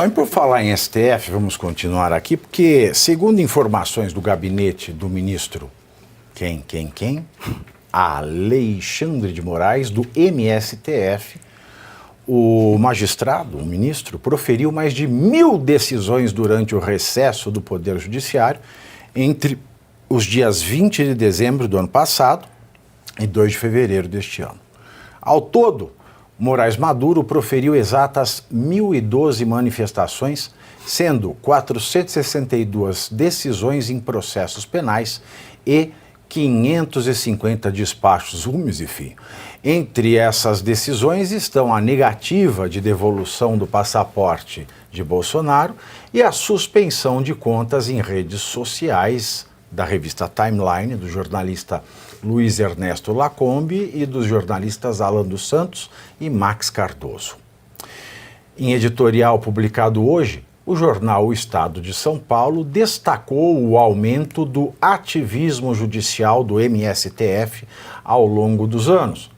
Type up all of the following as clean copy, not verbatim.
E por falar em STF, vamos continuar aqui, porque, segundo informações do gabinete do ministro, quem? Alexandre de Moraes, do MSTF, o magistrado, o ministro, proferiu mais de 1.000 decisões durante o recesso do Poder Judiciário entre os dias 20 de dezembro do ano passado e 2 de fevereiro deste ano. Ao todo, Moraes Maduro proferiu exatas 1.012 manifestações, sendo 462 decisões em processos penais e 550 despachos rumes e fim. Entre essas decisões estão a negativa de devolução do passaporte de Bolsonaro e a suspensão de contas em redes sociais da revista Timeline, do jornalista Luiz Ernesto Lacombe e dos jornalistas Alan dos Santos e Max Cardoso. Em editorial publicado hoje, o jornal O Estado de São Paulo destacou o aumento do ativismo judicial do MSTF ao longo dos anos.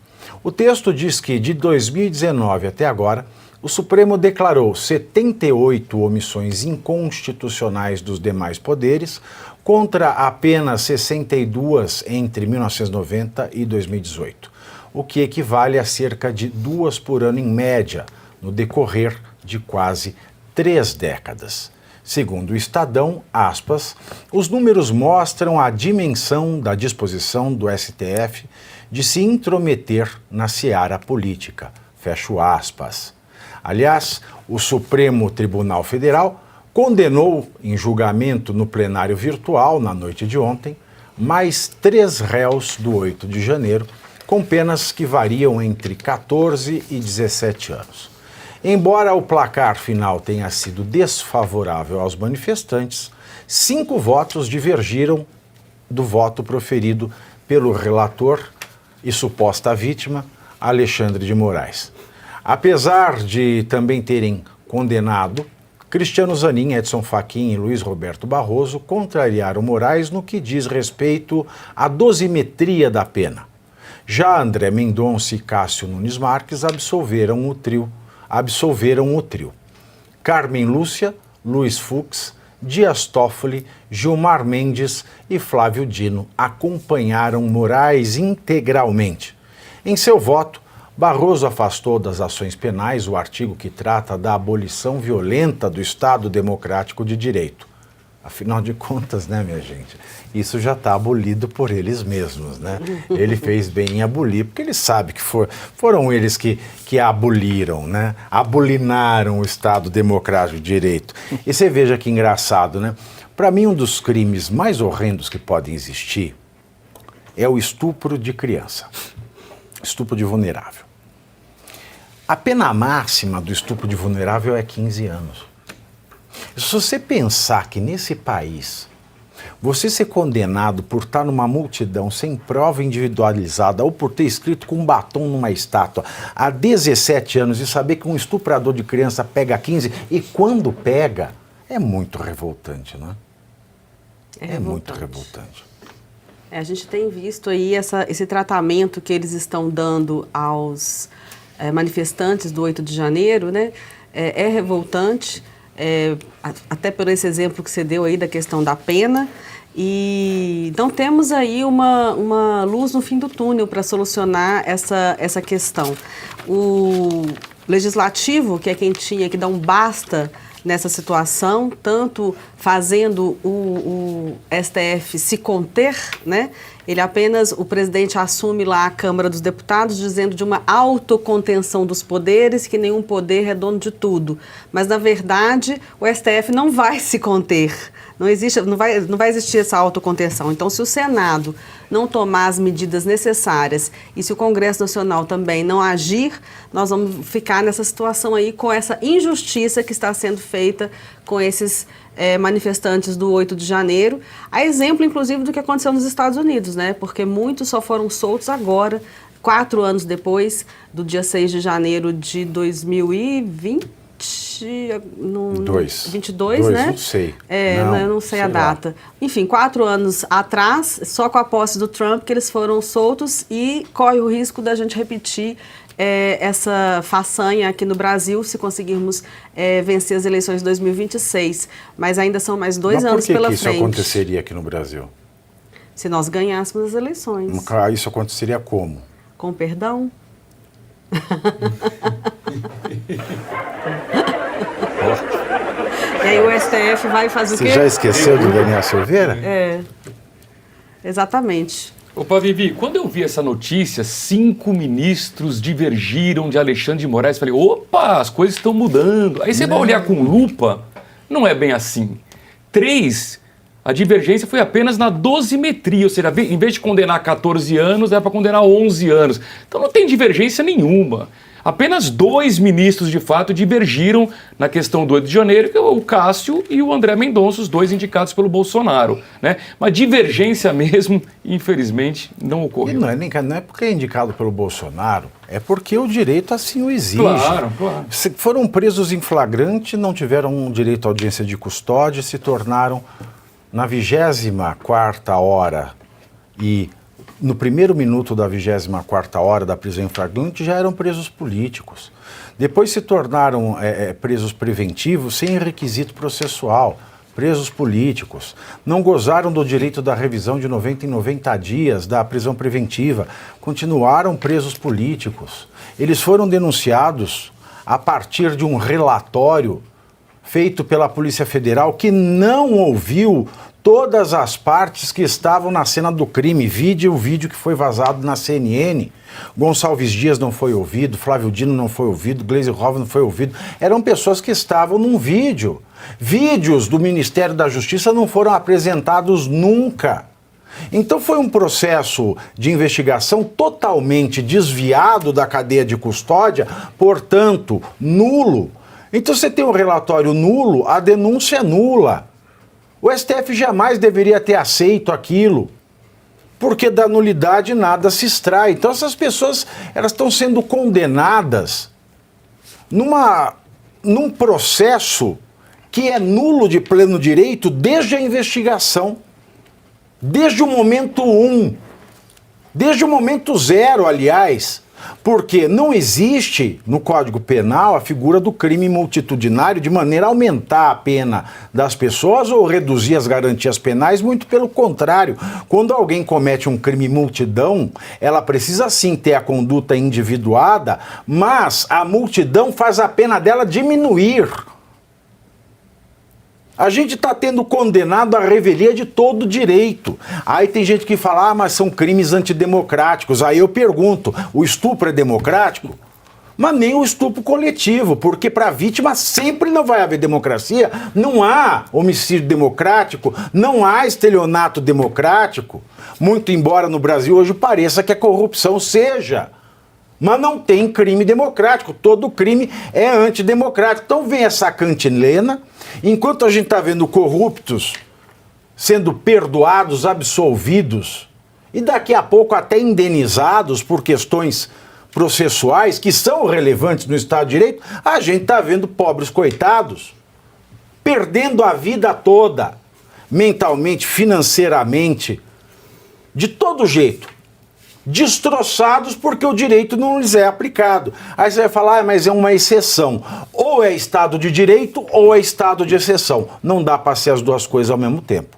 O texto diz que, de 2019 até agora, o Supremo declarou 78 omissões inconstitucionais dos demais poderes, contra apenas 62 entre 1990 e 2018, o que equivale a cerca de 2 por ano em média, no decorrer de quase 3 décadas. Segundo o Estadão, aspas, os números mostram a dimensão da disposição do STF de se intrometer na seara política, fecho aspas. Aliás, o Supremo Tribunal Federal condenou, em julgamento no plenário virtual na noite de ontem, mais 3 réus do 8 de janeiro, com penas que variam entre 14 e 17 anos. Embora o placar final tenha sido desfavorável aos manifestantes, 5 votos divergiram do voto proferido pelo relator e suposta vítima, Alexandre de Moraes. Apesar de também terem condenado, Cristiano Zanin, Edson Fachin e Luiz Roberto Barroso contrariaram Moraes no que diz respeito à dosimetria da pena. Já André Mendonça e Cássio Nunes Marques absolveram o trio. Carmen Lúcia, Luiz Fux, Dias Toffoli, Gilmar Mendes e Flávio Dino acompanharam Moraes integralmente. Em seu voto, Barroso afastou das ações penais o artigo que trata da abolição violenta do Estado Democrático de Direito. Afinal de contas, né, minha gente, isso já está abolido por eles mesmos, né? Ele fez bem em abolir, porque ele sabe que foram eles que aboliram, né? Abolinaram o Estado Democrático de Direito. E você veja que engraçado, né? Para mim, um dos crimes mais horrendos que podem existir é o estupro de criança, estupro de vulnerável. A pena máxima do estupro de vulnerável é 15 anos. Se você pensar que nesse país, você ser condenado por estar numa multidão sem prova individualizada ou por ter escrito com um batom numa estátua há 17 anos e saber que um estuprador de criança pega 15 e quando pega, é muito revoltante, né? É muito revoltante. A gente tem visto aí esse tratamento que eles estão dando aos manifestantes do 8 de janeiro, né? É revoltante, até por esse exemplo que você deu aí da questão da pena. E então temos aí uma luz no fim do túnel para solucionar essa questão. O legislativo, que é quem tinha que dar um basta nessa situação, tanto fazendo o STF se conter, né? O presidente assume lá a Câmara dos Deputados dizendo de uma autocontenção dos poderes, que nenhum poder é dono de tudo. Mas, na verdade, o STF não vai se conter. Não vai existir essa autocontenção. Então, se o Senado não tomar as medidas necessárias e se o Congresso Nacional também não agir, nós vamos ficar nessa situação aí com essa injustiça que está sendo feita com esses manifestantes do 8 de janeiro, a exemplo, inclusive, do que aconteceu nos Estados Unidos, né? Porque muitos só foram soltos agora, 4 anos depois do dia 6 de janeiro de 2020. 22, né? Não sei. Eu não sei a data. Enfim, 4 anos atrás, só com a posse do Trump que eles foram soltos e corre o risco da gente repetir essa façanha aqui no Brasil, se conseguirmos vencer as eleições de 2026. Mas ainda são mais 2 anos pela frente. Mas por que isso aconteceria aqui no Brasil? Se nós ganhássemos as eleições. Isso aconteceria como? Com perdão? E aí o STF vai fazer o quê? Você já esqueceu do Daniel Silveira? Exatamente. Opa, Vivi, quando eu vi essa notícia, 5 ministros divergiram de Alexandre de Moraes, falei, opa, as coisas estão mudando. Aí você vai olhar com lupa, não é bem assim. 3, a divergência foi apenas na dosimetria, ou seja, em vez de condenar 14 anos, é para condenar 11 anos. Então não tem divergência nenhuma. Apenas 2 ministros, de fato, divergiram na questão do 8 de janeiro, que é o Cássio e o André Mendonça, os 2 indicados pelo Bolsonaro, né? Mas divergência mesmo, infelizmente, não ocorreu. E não é porque é indicado pelo Bolsonaro, é porque o direito assim o exige. Claro. Se foram presos em flagrante, não tiveram direito à audiência de custódia, se tornaram na 24ª hora e no primeiro minuto da 24ª hora da prisão em flagrante já eram presos políticos. Depois se tornaram presos preventivos sem requisito processual, presos políticos. Não gozaram do direito da revisão de 90 em 90 dias da prisão preventiva, continuaram presos políticos. Eles foram denunciados a partir de um relatório feito pela Polícia Federal que não ouviu todas as partes que estavam na cena do crime. O vídeo que foi vazado na CNN. Gonçalves Dias não foi ouvido, Flávio Dino não foi ouvido, Gleisi Hoffmann não foi ouvido. Eram pessoas que estavam num vídeo. Vídeos do Ministério da Justiça não foram apresentados nunca. Então foi um processo de investigação totalmente desviado da cadeia de custódia, portanto, nulo. Então você tem um relatório nulo, a denúncia é nula. O STF jamais deveria ter aceito aquilo, porque da nulidade nada se extrai. Então essas pessoas, elas estão sendo condenadas num processo que é nulo de pleno direito desde a investigação, desde o momento 1, desde o momento 0, aliás. Porque não existe no Código Penal a figura do crime multitudinário de maneira a aumentar a pena das pessoas ou reduzir as garantias penais, muito pelo contrário. Quando alguém comete um crime multidão, ela precisa sim ter a conduta individuada, mas a multidão faz a pena dela diminuir. A gente está tendo condenado a revelia de todo direito. Aí tem gente que fala, mas são crimes antidemocráticos. Aí eu pergunto, o estupro é democrático? Mas nem o estupro coletivo, porque para a vítima sempre não vai haver democracia. Não há homicídio democrático, não há estelionato democrático. Muito embora no Brasil hoje pareça que a corrupção seja. Mas não tem crime democrático, todo crime é antidemocrático. Então vem essa cantilena, enquanto a gente está vendo corruptos sendo perdoados, absolvidos, e daqui a pouco até indenizados por questões processuais que são relevantes no Estado de Direito, a gente está vendo pobres coitados perdendo a vida toda, mentalmente, financeiramente, de todo jeito. Destroçados porque o direito não lhes é aplicado. Aí você vai falar, mas é uma exceção. Ou é Estado de Direito ou é Estado de exceção. Não dá para ser as duas coisas ao mesmo tempo.